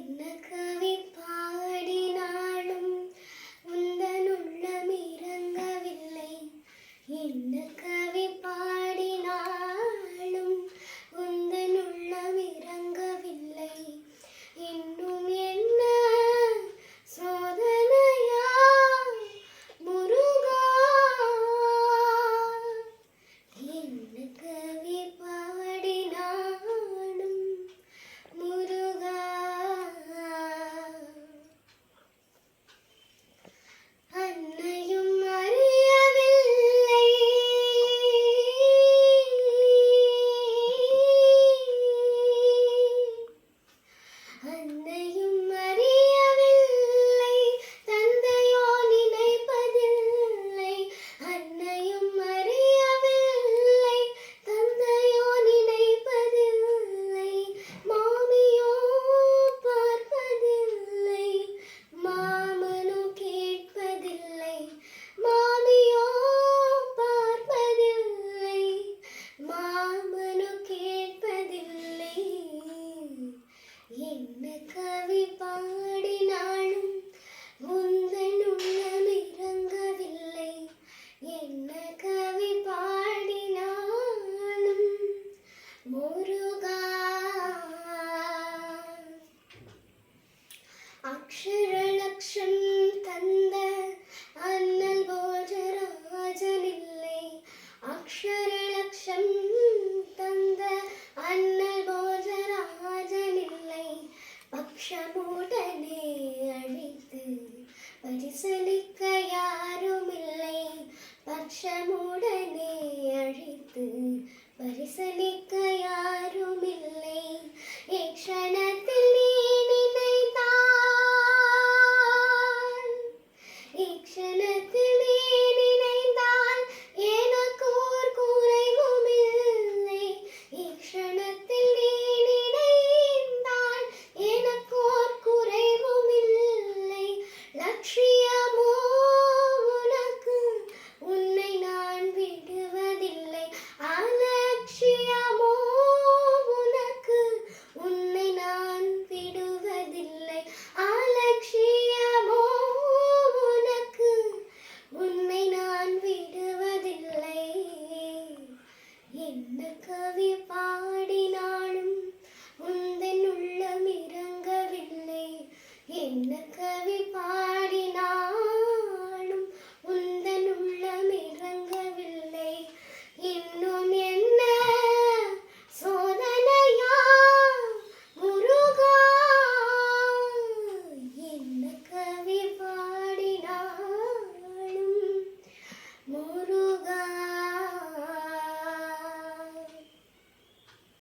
என்ன கவி பாடினாலும் உந்தன் உள்ளம் இறங்கவில்லை. என்ன கவி பாடினாலும் உந்தன் உள்ளம் இறங்கவில்லை. இன்னும் என்ன சோதனையா முருகா? என்ன கவி பாடினாலும் முருகா. அன்னையும் அறியவில்லை, அன்னையும் அறியவில்லை, தந்தையோ நினைப்பதில்லை. அன்னையும் அறியவில்லை, தந்தையோ நினைப்பதில்லை. மாமியோ பார்ப்பதில்லை, மாமனோ கேட்பதில்லை. மாமியோ பார்ப்பதில்லை, மாமனோ கேட்பதில்லை. என்ன கவி பாடினாலும் உந்தன் உள்ளம் இறங்கவில்லை. என்ன கவி பாடினாலும் முருகா. அக்ஷரலக்ஷம் தந்த அண்ணல் போஜராஜனில்லை. அக்ஷரலக்ஷம் தந்த அண்ணல் போஜராஜனில்லை. பக்ஷமுடனே அழித்து பரிசு